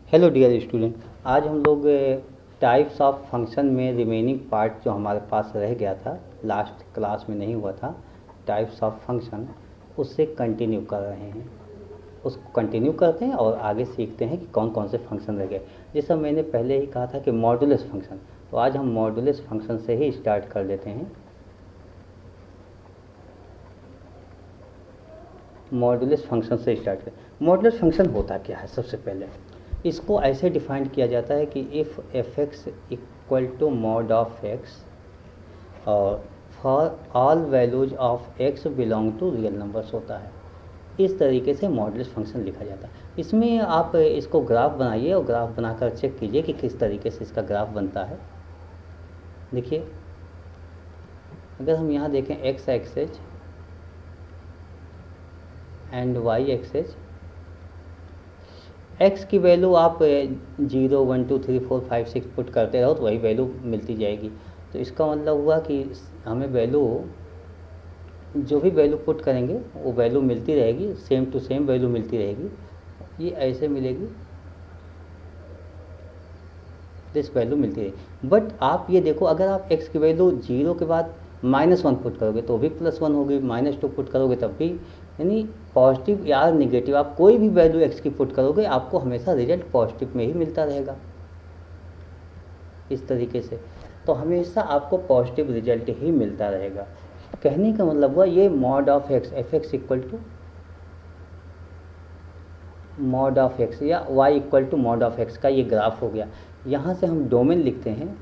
Hello dear student. आज हम लोग टाइप्स ऑफ फंक्शन में रिमेनिंग पार्ट जो हमारे पास रह गया था, लास्ट क्लास में नहीं हुआ था, टाइप्स ऑफ फंक्शन, उससे कंटिन्यू कर रहे हैं। उसको कंटिन्यू करते हैं और आगे सीखते हैं कि कौन कौन से फंक्शन रह गए। जैसा मैंने पहले ही कहा था कि मॉडुलस फंक्शन, तो आज हम मॉडुलस फंक्शन से ही स्टार्ट कर लेते हैं। मॉडुलस फंक्शन से स्टार्ट करें। मॉडुलस फंक्शन होता क्या है? सबसे पहले इसको ऐसे डिफाइन किया जाता है कि if F X equal to mod of X और for all values of X belong to real numbers होता है। इस तरीके से मॉडुलस फंक्शन लिखा जाता है। इसमें आप इसको ग्राफ बनाइए और ग्राफ बनाकर चेक कीजिए कि किस तरीके से इसका ग्राफ बनता है। देखिए, अगर हम यहाँ देखें X axis and Y axis, X की वैल्यू आप 0 1 2 3 4 5 6 पुट करते रहो तो वही वैल्यू मिलती जाएगी। तो इसका मतलब हुआ कि हमें वैल्यू, जो भी वैल्यू पुट करेंगे वो वैल्यू मिलती रहेगी, सेम टू सेम वैल्यू मिलती रहेगी। ये ऐसे मिलेगी, दिस वैल्यू मिलती रहेगी। बट आप ये देखो, अगर आप एक्स की वैल्यू 0 के बाद -1 पुट करोगे तो भी +1 होगी, -2 पुट करोगे तब भी, यानी पॉजिटिव या निगेटिव आप कोई भी वैल्यू एक्स की पुट करोगे आपको हमेशा रिजल्ट पॉजिटिव में ही मिलता रहेगा। इस तरीके से तो हमेशा आपको पॉजिटिव रिजल्ट ही मिलता रहेगा। कहने का मतलब हुआ ये mod of X, F X equal to mod of X या Y equal to mod of X का ये ग्राफ हो गया। यहाँ से हम डोमेन लिखते हैं,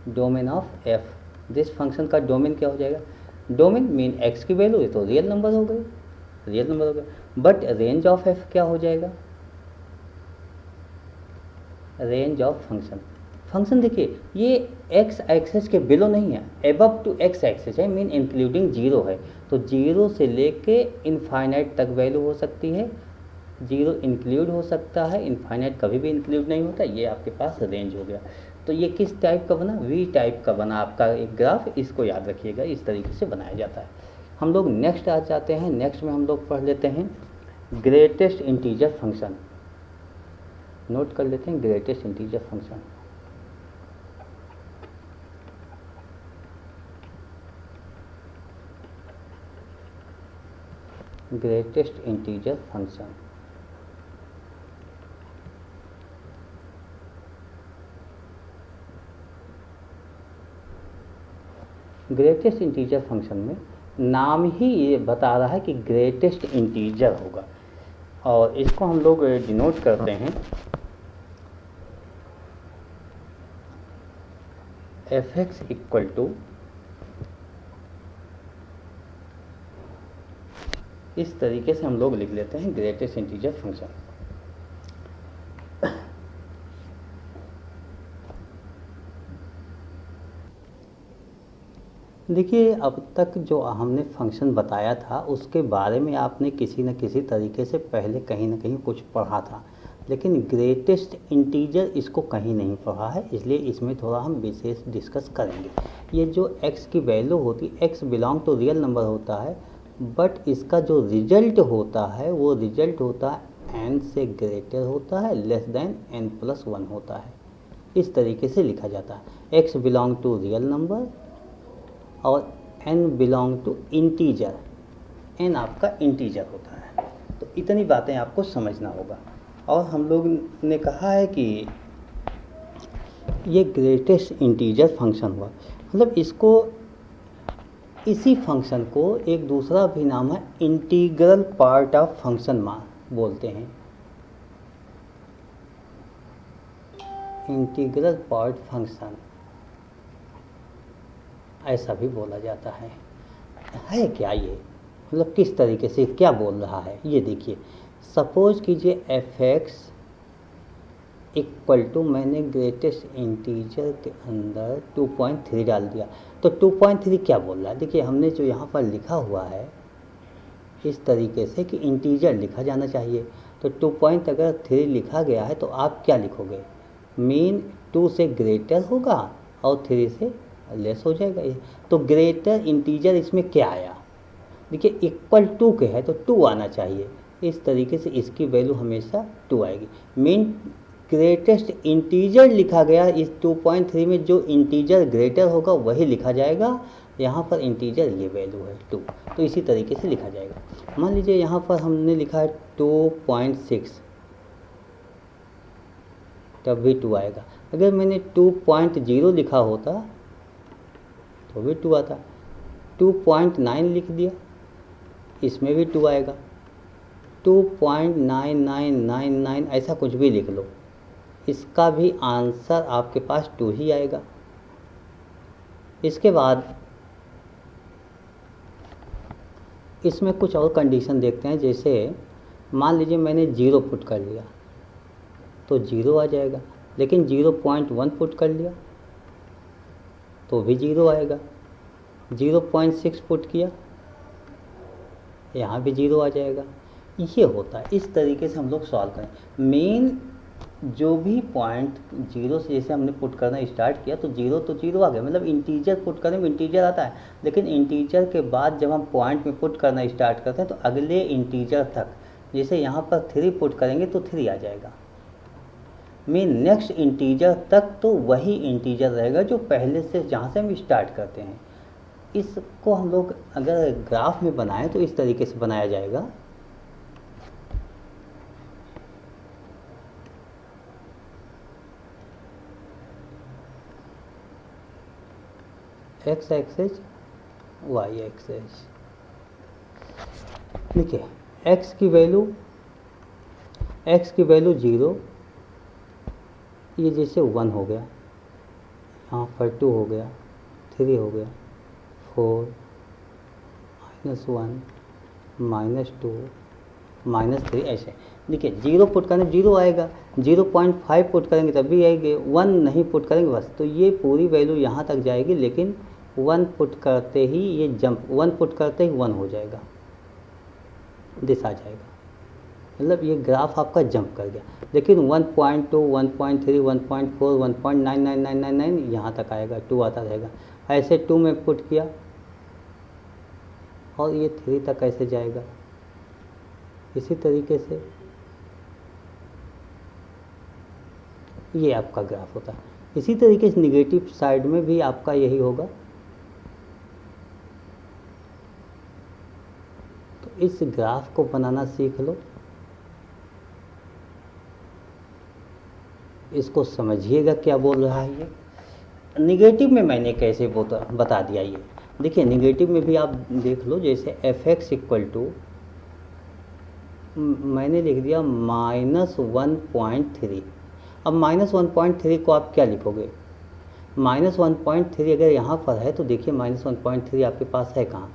domain of F. This function का डोमेन क्या हो जाएगा? डोमेन मीन एक्स की वैल्यू, ये तो रियल नंबर हो गई, रियल नंबर हो गया। बट रेंज ऑफ एफ क्या हो जाएगा? रेंज ऑफ फंक्शन, फंक्शन देखिए ये एक्स एक्सेस के बिलो नहीं है, एबव टू एक्स एक्सेस है, मीन इंक्लूडिंग जीरो है। तो जीरो से लेके इनफाइनाइट तक वैल्यू हो सकती है। जीरो इंक्लूड हो सकता है, इनफाइनाइट कभी भी इंक्लूड नहीं होता। ये आपके पास रेंज हो गया। तो ये किस टाइप का बना? वी टाइप का बना आपका एक ग्राफ। इसको याद रखिएगा, इस तरीके से बनाया जाता है। हम लोग नेक्स्ट आ जाते हैं। नेक्स्ट में हम लोग पढ़ लेते हैं ग्रेटेस्ट इंटीजर फंक्शन। नोट कर लेते हैं greatest integer function. Greatest integer function, greatest integer function में नाम ही ये बता रहा है कि ग्रेटेस्ट इंटीजर होगा, और इसको हम लोग डिनोट करते हैं एफ एक्स इक्वल टू, इस तरीके से हम लोग लिख लेते हैं ग्रेटेस्ट इंटीजर फंक्शन। देखिए, अब तक जो हमने फंक्शन बताया था उसके बारे में आपने किसी न किसी तरीके से पहले कहीं ना कहीं कुछ पढ़ा था, लेकिन ग्रेटेस्ट इंटीजर इसको कहीं नहीं पढ़ा है, इसलिए इसमें थोड़ा हम विशेष डिस्कस करेंगे। ये जो x की वैल्यू होती है, x belong to real number होता है, बट इसका जो रिजल्ट होता है वो रिजल्ट होता है n से ग्रेटर होता है, लेस देन n+1 होता है। इस तरीके से लिखा जाता है, x belong to real number और n belong to integer, n आपका इंटीजर होता है। तो इतनी बातें आपको समझना होगा। और हम लोग ने कहा है कि ये ग्रेटेस्ट इंटीजर फंक्शन हुआ, मतलब इसको, इसी फंक्शन को एक दूसरा भी नाम है इंटीग्रल पार्ट ऑफ फंक्शन मान बोलते हैं। इंटीग्रल पार्ट फंक्शन ऐसा भी बोला जाता है क्या ये? मतलब किस तरीके से क्या बोल रहा है ये देखिए। सपोज कीजिए एफ एक्स इक्वल टू, मैंने ग्रेटेस्ट इंटीजर के अंदर 2.3 डाल दिया, तो 2.3 क्या बोल रहा है? देखिए, हमने जो यहाँ पर लिखा हुआ है इस तरीके से कि इंटीजर लिखा जाना चाहिए, तो 2.3 लिखा गया है तो आप क्या लिखोगे? मीन 2 से ग्रेटर होगा और 3 से लेस हो जाएगा। तो ग्रेटर इंटीजर इसमें क्या आया? देखिए, इक्वल टू के है तो 2 आना चाहिए, इस तरीके से इसकी वैल्यू हमेशा 2 आएगी। मीन ग्रेटेस्ट इंटीजर लिखा गया इस 2.3 में, जो इंटीजर ग्रेटर होगा वही लिखा जाएगा। यहाँ पर इंटीजर ये वैल्यू है 2, तो इसी तरीके से लिखा जाएगा। मान लीजिए यहाँ पर हमने लिखा है 2.6, तब भी 2 आएगा। अगर मैंने 2.0 लिखा होता तो भी 2 आता। 2.9 लिख दिया, इसमें भी 2 आएगा। 2.9999 ऐसा कुछ भी लिख लो, इसका भी आंसर आपके पास 2 ही आएगा। इसके बाद इसमें कुछ और कंडीशन देखते हैं। जैसे मान लीजिए मैंने 0 पुट कर लिया तो 0 आ जाएगा, लेकिन 0.1 पुट कर लिया तो भी 0 आएगा। 0.6 पुट किया, यहाँ भी 0 आ जाएगा। ये होता है, इस तरीके से हम लोग सॉल्व करें। मेन जो भी पॉइंट 0 से जैसे हमने पुट करना स्टार्ट किया तो 0 तो 0 आ गया, मतलब इंटीजर पुट करने में इंटीजर आता है। लेकिन इंटीजर के बाद जब हम पॉइंट में पुट करना स्टार्ट करते हैं तो अगले इंटीजर तक, जैसे यहाँ पर 3 पुट करेंगे तो 3 आ जाएगा। मीन नेक्स्ट इंटीजर तक तो वही इंटीजर रहेगा जो पहले से जहाँ से हम स्टार्ट करते हैं। इसको हम लोग अगर ग्राफ में बनाएं तो इस तरीके से बनाया जाएगा। X axis, Y axis. देखिए एक्स की वैल्यू 0, ये जैसे 1 हो गया, यहाँ पर 2 हो गया, 3 हो गया, 4, -1, -2, -3 ऐसे। देखिए 0 पुट करेंगे 0 आएगा, 0.5 पुट करेंगे तब भी आएगी, 1 नहीं पुट करेंगे बस, तो ये पूरी वैल्यू यहाँ तक जाएगी। लेकिन 1 पुट करते ही ये जंप, 1 पुट करते ही 1 हो जाएगा, दिस आ जाएगा, मतलब ये ग्राफ आपका जंप कर गया। लेकिन 1.2, 1.3, 1.4, 1.99999 यहाँ तक आएगा, 2 आता रहेगा। ऐसे 2 में पुट किया और ये 3 तक ऐसे जाएगा। इसी तरीके से ये आपका ग्राफ होता है। इसी तरीके से निगेटिव साइड में भी आपका यही होगा। तो इस ग्राफ को बनाना सीख लो, इसको समझिएगा क्या बोल रहा है ये। निगेटिव में मैंने कैसे बता दिया ये। देखिए निगेटिव में भी आप देख लो, जैसे f(x) इक्वल टू मैंने लिख दिया -1.3। अब -1.3 को आप क्या लिखोगे? -1.3 अगर यहाँ पर है तो देखिए -1.3 आपके पास है कहाँ?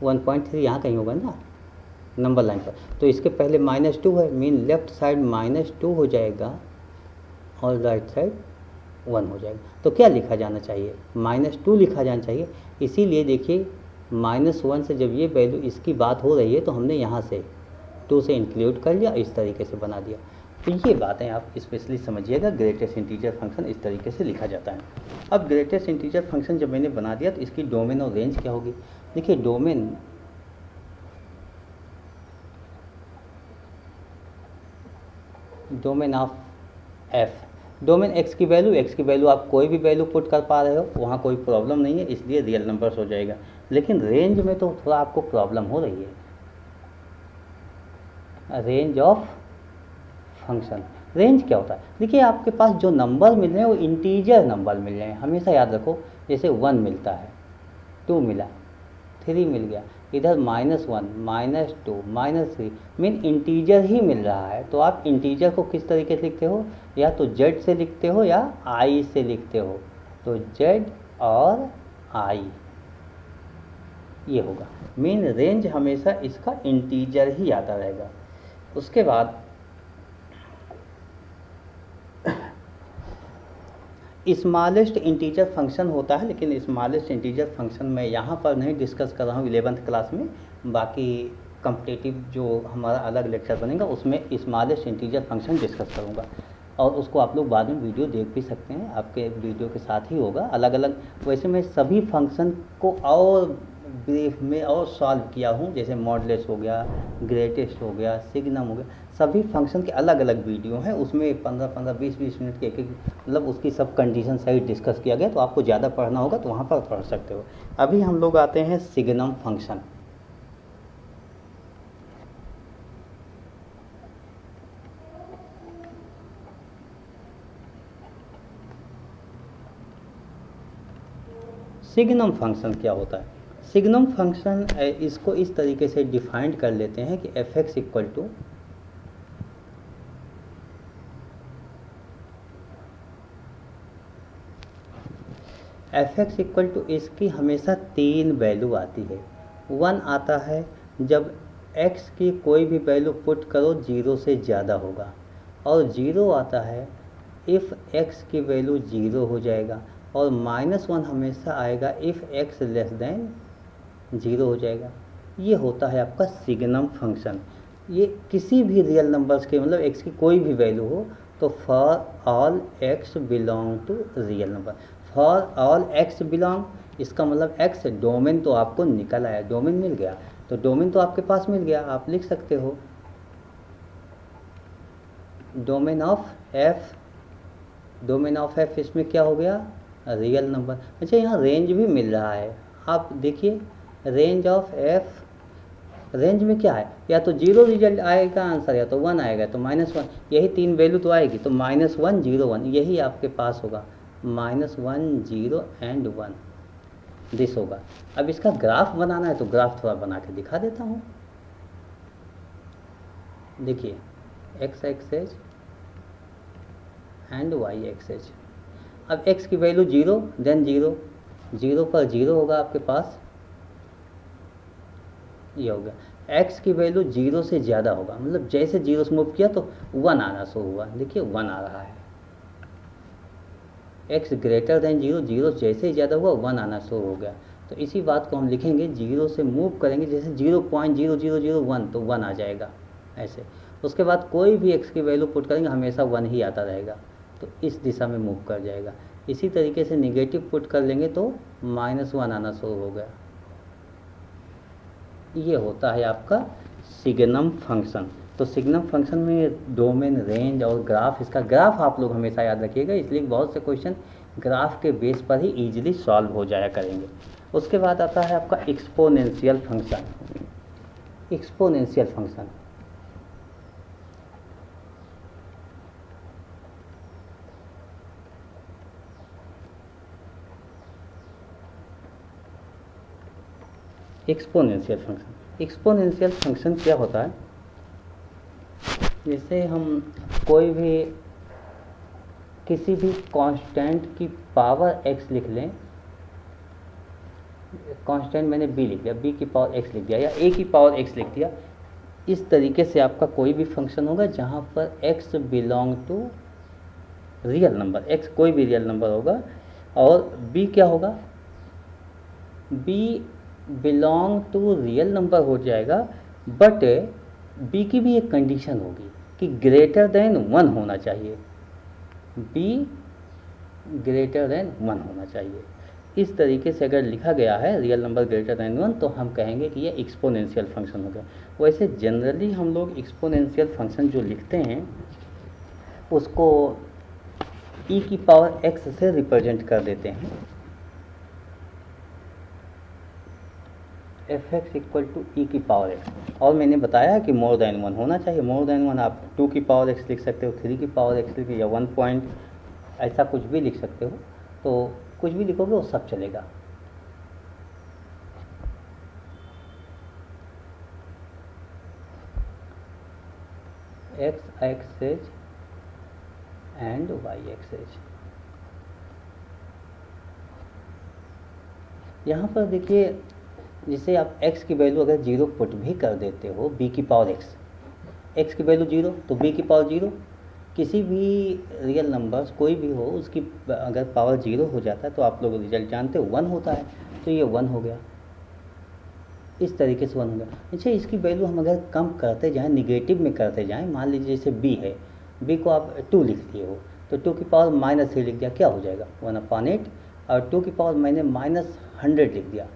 1.3 यहाँ कहीं होगा ना नंबर लाइन पर, तो इसके पहले -2 है, मीन लेफ्ट साइड -2 हो जाएगा और राइट साइड 1 हो जाएगा। तो क्या लिखा जाना चाहिए? -2 लिखा जाना चाहिए। इसीलिए देखिए -1 से जब ये वैल्यू इसकी बात हो रही है तो हमने यहाँ से 2 से इंक्लूड कर लिया, इस तरीके से बना दिया। तो ये बातें आप स्पेशली समझिएगा। ग्रेटेस्ट इंटीजर फंक्शन इस तरीके से लिखा जाता है। अब ग्रेटेस्ट इंटीजर फंक्शन जब मैंने बना दिया तो इसकी डोमेन और रेंज क्या होगी? देखिए domain of F, domain x की वैल्यू आप कोई भी वैल्यू पुट कर पा रहे हो, वहाँ कोई प्रॉब्लम नहीं है, इसलिए रियल नंबर्स हो जाएगा। लेकिन रेंज में तो थोड़ा आपको प्रॉब्लम हो रही है। रेंज ऑफ फंक्शन, रेंज क्या होता है? देखिए आपके पास जो नंबर मिल रहे हैं वो इंटीजर नंबर मिल रहे हैं, हमेशा याद रखो। जैसे 1 मिलता है, 2 मिला, 3 मिल गया, इधर -1, -2, -3, मीन इंटीजर ही मिल रहा है। तो आप इंटीजर को किस तरीके से लिखते हो? या तो z से लिखते हो या i से लिखते हो। तो z और i ये होगा। मीन रेंज हमेशा इसका इंटीजर ही आता रहेगा। उसके बाद स्मॉलेस्ट इंटीजर फंक्शन होता है, लेकिन स्मॉलेस्ट इंटीजर फंक्शन मैं यहाँ पर नहीं डिस्कस कर रहा हूँ 11th क्लास में। बाकी कॉम्पिटिटिव जो हमारा अलग लेक्चर बनेगा उसमें स्मॉलेस्ट इंटीजर फंक्शन डिस्कस करूँगा, और उसको आप लोग बाद में वीडियो देख भी सकते हैं, आपके वीडियो के साथ ही होगा अलग अलग। वैसे मैं सभी फंक्शन को और ब्रीफ में और सॉल्व किया हूँ, जैसे मॉडलेस हो गया, ग्रेटेस्ट हो गया, सिग्नम हो गया, सभी फंक्शन के अलग अलग वीडियो हैं, उसमें 15-15 20-20 मिनट के एक एक मतलब उसकी सब कंडीशन सहित डिस्कस किया गया। तो आपको ज़्यादा पढ़ना होगा तो वहाँ पर पढ़ सकते हो। अभी हम लोग आते हैं सिग्नम फंक्शन। सिग्नम फंक्शन क्या होता है? सिग्नम फंक्शन इसको इस तरीके से डिफाइंड कर लेते हैं कि एफ एक्स इक्वल टू इसकी हमेशा 3 वैल्यू आती है। 1 आता है जब x की कोई भी वैल्यू पुट करो 0 से ज़्यादा होगा, और 0 आता है इफ़ x की वैल्यू 0 हो जाएगा, और -1 हमेशा आएगा इफ़ x लेस देन 0 हो जाएगा। ये होता है आपका सिग्नम फंक्शन। ये किसी भी रियल नंबर्स के मतलब x की कोई भी वैल्यू हो तो for all x belong to real number, for all x belong, इसका मतलब x डोमेन तो आपको निकल आया, डोमेन मिल गया, तो डोमेन तो आपके पास मिल गया, आप लिख सकते हो डोमेन ऑफ f, इसमें क्या हो गया? Real number. अच्छा, यहाँ रेंज भी मिल रहा है, आप देखिए रेंज ऑफ f, रेंज में क्या है, या तो 0 रिजल्ट आएगा आंसर, या तो 1 आएगा, तो -1, यही 3 वैल्यू तो आएगी, तो -1 0 1 यही आपके पास होगा, -1 0 एंड 1 दिस होगा। अब इसका ग्राफ बनाना है तो ग्राफ थोड़ा बना के दिखा देता हूँ। देखिए x axis and y axis. अब x की वैल्यू 0 देन 0, 0 पर 0 होगा आपके पास, ये हो गया। x की वैल्यू 0 से ज़्यादा होगा, मतलब जैसे 0 से मूव किया तो 1 आना शुरू हुआ, देखिए 1 आ रहा है। x ग्रेटर देन 0, 0 जैसे ही ज़्यादा हुआ 1 आना शुरू हो गया। तो इसी बात को हम लिखेंगे, 0 से मूव करेंगे जैसे 0.0001 तो 1 आ जाएगा ऐसे। उसके बाद कोई भी x की वैल्यू पुट करेंगे हमेशा 1 ही आता रहेगा, तो इस दिशा में मूव कर जाएगा। इसी तरीके से निगेटिव पुट कर लेंगे तो -1 आना शुरू हो गया। ये होता है आपका सिग्नम फंक्शन। तो सिग्नम फंक्शन में डोमेन, रेंज और ग्राफ, इसका ग्राफ आप लोग हमेशा याद रखिएगा, इसलिए बहुत से क्वेश्चन ग्राफ के बेस पर ही इजीली सॉल्व हो जाया करेंगे। उसके बाद आता है आपका exponential function. Exponential function exponential function क्या होता है? जैसे हम कोई भी किसी भी कांस्टेंट की पावर x लिख लें, कांस्टेंट मैंने b लिख लिया, b की पावर x लिख दिया, या a की पावर x लिख दिया, इस तरीके से आपका कोई भी फंक्शन होगा जहाँ पर x belong to real number, x कोई भी रियल नंबर होगा, और b क्या होगा? b belong to real number हो जाएगा, बट b की भी एक कंडीशन होगी कि ग्रेटर देन 1 होना चाहिए, b ग्रेटर देन 1 होना चाहिए। इस तरीके से अगर लिखा गया है रियल नंबर ग्रेटर देन 1 तो हम कहेंगे कि ये एक्सपोनेंशियल फंक्शन हो गया। वैसे जनरली हम लोग एक्सपोनेंशियल फंक्शन जो लिखते हैं उसको e की पावर x से रिप्रेजेंट कर देते हैं, एफ एक्स इक्वल टू ई की पावर एक्स, और मैंने बताया कि मोर देन 1 होना चाहिए। मोर देन 1 आप 2 की पावर एक्स लिख सकते हो, 3 की पावर एक्स लिख, या 1 पॉइंट ऐसा कुछ भी लिख सकते हो, तो कुछ भी लिखोगे वो सब चलेगा। X axis and Y axis. यहाँ पर देखिए, जिसे आप x की वैल्यू अगर 0 पुट भी कर देते हो, b की पावर x की वैल्यू 0 तो b की पावर 0, किसी भी रियल नंबर्स कोई भी हो उसकी अगर पावर 0 हो जाता है तो आप लोग रिजल्ट जानते हो 1 होता है, तो ये 1 हो गया, इस तरीके से 1 हो गया। अच्छा, इसकी वैल्यू हम अगर कम करते जाएँ, निगेटिव में करते जाएँ, मान लीजिए जैसे b है, b को आप 2 लिख दिए हो तो 2 की पावर -3 लिख दिया, क्या हो जाएगा 1/8, और 2 की पावर मैंने -100 लिख दिया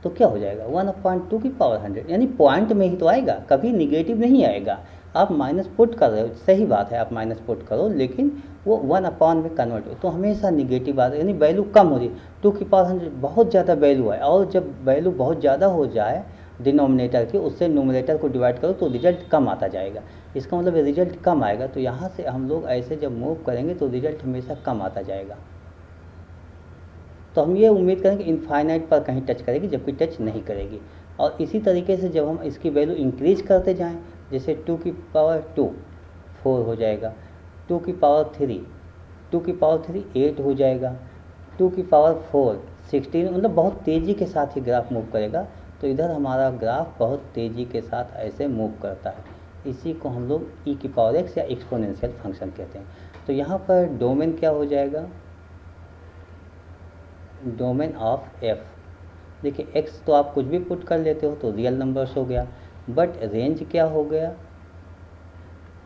तो क्या हो जाएगा 1/2 की पावर 100, यानी पॉइंट में ही तो आएगा, कभी निगेटिव नहीं आएगा। आप माइनस पुट कर रहे हो, सही बात है, आप माइनस पुट करो, लेकिन वो 1/, में कन्वर्ट हो तो हमेशा निगेटिव आ रहा है, यानी वैल्यू कम हो रही है। 2 की पावर 100 बहुत ज़्यादा वैल्यू है, और जब वैल्यू बहुत ज़्यादा हो जाए डिनोमिनेटर की, उससे न्यूमरेटर को डिवाइड करो तो रिजल्ट कम आता जाएगा। इसका मतलब रिजल्ट कम आएगा, तो यहाँ से हम लोग ऐसे जब मूव करेंगे तो रिजल्ट हमेशा कम आता जाएगा। तो हम ये उम्मीद करें कि इनफाइनाइट पर कहीं टच करेगी, जबकि टच नहीं करेगी। और इसी तरीके से जब हम इसकी वैल्यू इंक्रीज करते जाएं, जैसे 2 की पावर 2 4 हो जाएगा, 2 की पावर 3 2 की पावर 3 8 हो जाएगा, 2 की पावर 4 16, मतलब बहुत तेज़ी के साथ ही ग्राफ मूव करेगा। तो इधर हमारा ग्राफ बहुत तेज़ी के साथ ऐसे मूव करता है। इसी को हम लोग e की पावर x या एक्सपोनेंशियल फंक्शन कहते हैं। तो यहाँ पर डोमेन क्या हो जाएगा, डोमेन ऑफ f। देखिए x तो आप कुछ भी पुट कर लेते हो तो रियल नंबर्स हो गया, बट रेंज क्या हो गया,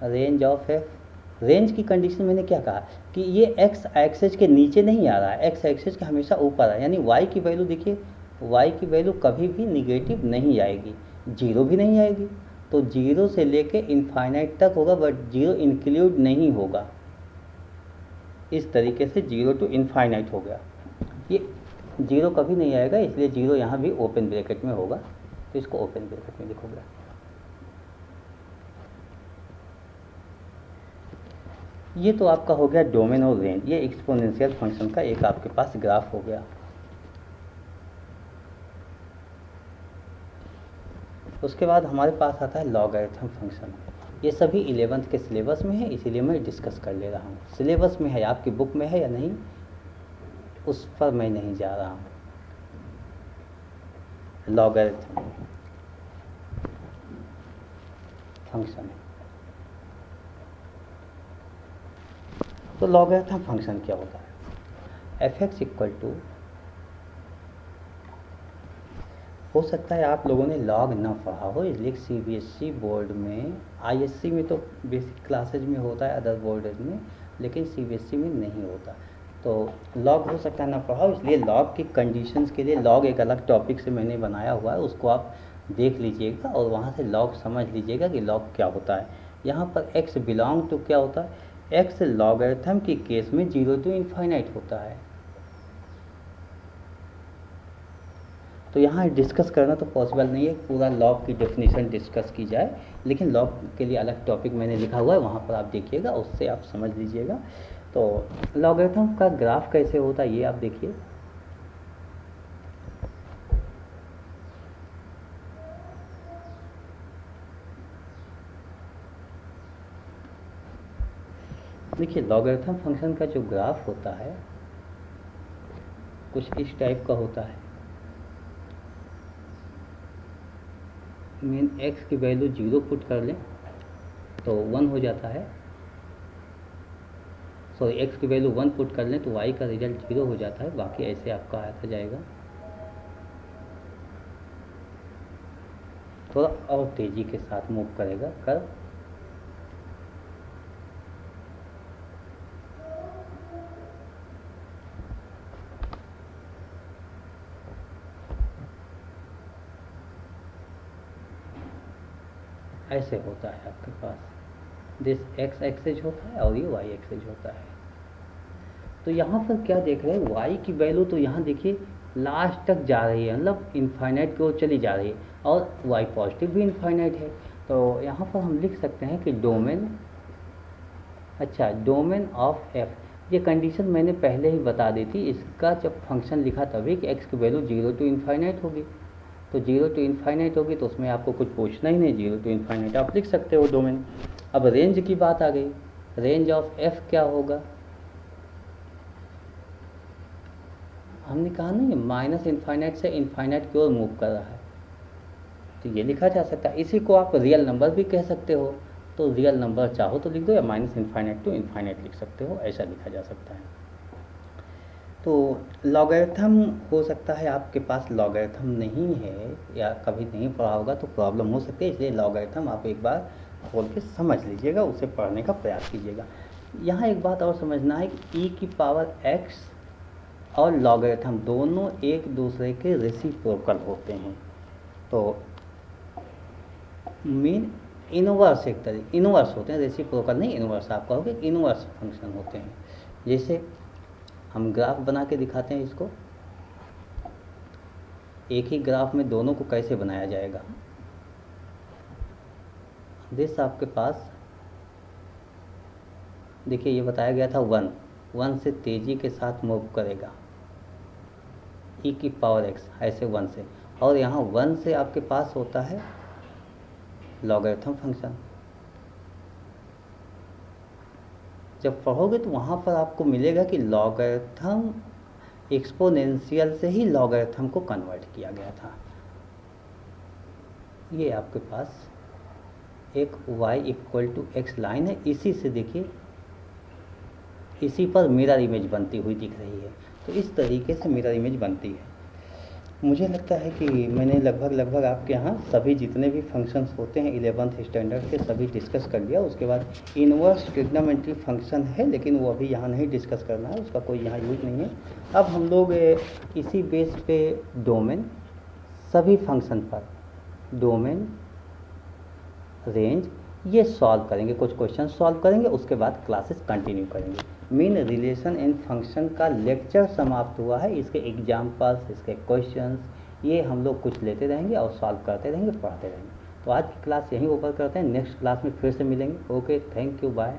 रेंज ऑफ f। रेंज की कंडीशन मैंने क्या कहा कि ये x एक्सिस के नीचे नहीं आ रहा है, x एक्सिस के हमेशा ऊपर है, यानी y की वैल्यू देखिए, y की वैल्यू कभी भी निगेटिव नहीं आएगी, जीरो भी नहीं आएगी। तो जीरो से लेके इनफाइनाइट तक होगा, बट जीरो इंक्लूड नहीं होगा। इस तरीके से 0 to इनफाइनाइट हो गया, ये जीरो कभी नहीं आएगा, इसलिए जीरो यहाँ भी ओपन ब्रैकेट में होगा, तो इसको ओपन ब्रैकेट में लिखोगे। ये तो आपका हो गया डोमेन और रेंज, ये एक्सपोनेंशियल फंक्शन का एक आपके पास ग्राफ हो गया। उसके बाद हमारे पास आता है लॉगरिथम फंक्शन। ये सभी 11th के सिलेबस में है, इसीलिए मैं डिस्कस कर ले रहा हूँ। सिलेबस में है, आपकी बुक में है या नहीं उस पर मैं नहीं जा रहा हूँ। लॉगरिथम फंक्शन, तो लॉगरिथम फंक्शन क्या होता है, f(x) इक्वल टू, हो सकता है आप लोगों ने लॉग ना पढ़ा हो, इसलिए CBSE बोर्ड में, ISC में तो बेसिक क्लासेज में होता है, अदर बोर्ड में, लेकिन CBSE में नहीं होता। तो लॉग हो सकता है ना पढ़ा हो, इसलिए लॉग की कंडीशंस के लिए लॉग एक अलग टॉपिक से मैंने बनाया हुआ है, उसको आप देख लीजिएगा और वहाँ से लॉग समझ लीजिएगा कि लॉग क्या होता है। यहाँ पर x बिलोंग टू क्या होता है, x लॉगरिथम की केस में 0 to इनफाइनाइट होता है। तो यहाँ डिस्कस करना तो पॉसिबल नहीं है, पूरा लॉग की डेफिनेशन डिस्कस की जाए, लेकिन लॉग के लिए अलग टॉपिक मैंने लिखा हुआ है, वहाँ पर आप देखिएगा, उससे आप समझ लीजिएगा। तो लॉगरिथम का ग्राफ कैसे होता है ये आप देखिए। देखिए लॉगरिथम फंक्शन का जो ग्राफ होता है कुछ इस टाइप का होता है। मीन x की वैल्यू 0 पुट कर लें तो 1 हो जाता है, सॉरी x की वैल्यू 1 पुट कर लें तो y का रिजल्ट 0 हो जाता है। बाकी ऐसे आपका आता जाएगा, थोड़ा और तेज़ी के साथ मूव करेगा कर्व। ऐसे होता है आपके पास, दिस x एक्सिस होता है और ये y एक्सिस होता है। तो यहाँ पर क्या देख रहे हैं, y की वैल्यू तो यहाँ देखिए लास्ट तक जा रही है, मतलब इनफाइनाइट की ओर चली जा रही है, और y पॉजिटिव भी इनफाइनाइट है। तो यहाँ पर हम लिख सकते हैं कि डोमेन, अच्छा डोमेन ऑफ f, ये कंडीशन मैंने पहले ही बता दी थी, इसका जब फंक्शन लिखा तभी कि x की वैल्यू 0 to इनफाइनाइट होगी। तो 0 to इनफाइनाइट होगी तो उसमें आपको कुछ पूछना ही नहीं, 0 to इनफाइनाइट आप लिख सकते हो डोमेन। अब रेंज की बात आ गई, रेंज ऑफ f क्या होगा, हमने कहा नहीं माइनस इनफाइनाइट से इनफाइनाइट की ओर मूव कर रहा है, तो ये लिखा जा सकता है। इसी को आप रियल नंबर भी कह सकते हो, तो रियल नंबर चाहो तो लिख दो, या माइनस इनफाइनाइट टू इनफाइनाइट लिख सकते हो, ऐसा लिखा जा सकता है। तो लॉगरिथम हो सकता है आपके पास लॉगरिथम नहीं है या कभी नहीं पढ़ा होगा तो प्रॉब्लम हो सकती है, इसलिए लॉगरिथम आप एक बार खोल के समझ लीजिएगा, उसे पढ़ने का प्रयास कीजिएगा। यहाँ एक बात और समझना है कि e की पावर x और लॉगरिथम दोनों एक दूसरे के रेसिप्रोकल होते हैं। तो मीन इनवर्स, एक तरीके इनवर्स होते हैं, रेसिप्रोकल नहीं इनवर्स, आप कहोगे इनवर्स फंक्शन होते हैं। जैसे हम ग्राफ बना के दिखाते हैं इसको, एक ही ग्राफ में दोनों को कैसे बनाया जाएगा। दिस आपके पास देखिए ये बताया गया था 1 से तेज़ी के साथ मूव करेगा e की पावर x, ऐसे 1 से, और यहाँ 1 से आपके पास होता है लॉगरिथम फंक्शन। जब पढ़ोगे तो वहाँ पर आपको मिलेगा कि लॉगरिथम एक्सपोनेंशियल से ही लॉगरिथम को कन्वर्ट किया गया था। ये आपके पास एक y = x लाइन है, इसी से देखिए इसी पर मिरर इमेज बनती हुई दिख रही है। तो इस तरीके से मिरर इमेज बनती है। मुझे लगता है कि मैंने लगभग आपके यहाँ सभी जितने भी फंक्शंस होते हैं 11th स्टैंडर्ड के सभी डिस्कस कर लिया। उसके बाद इनवर्स ट्रिग्नोमेट्री फंक्शन है, लेकिन वो अभी यहाँ नहीं डिस्कस करना है, उसका कोई यहाँ यूज नहीं है। अब हम लोग इसी बेस पे डोमेन, सभी फंक्शन पर डोमेन, रेंज ये सॉल्व करेंगे, कुछ क्वेश्चन सॉल्व करेंगे, उसके बाद क्लासेस कंटिन्यू करेंगे। मीन रिलेशन इन फंक्शन का लेक्चर समाप्त हुआ है। इसके एग्जाम्पल्स, इसके क्वेश्चंस ये हम लोग कुछ लेते रहेंगे और सॉल्व करते रहेंगे, पढ़ते रहेंगे। तो आज की क्लास यहीं ओवर करते हैं, नेक्स्ट क्लास में फिर से मिलेंगे। Okay, thank you, bye.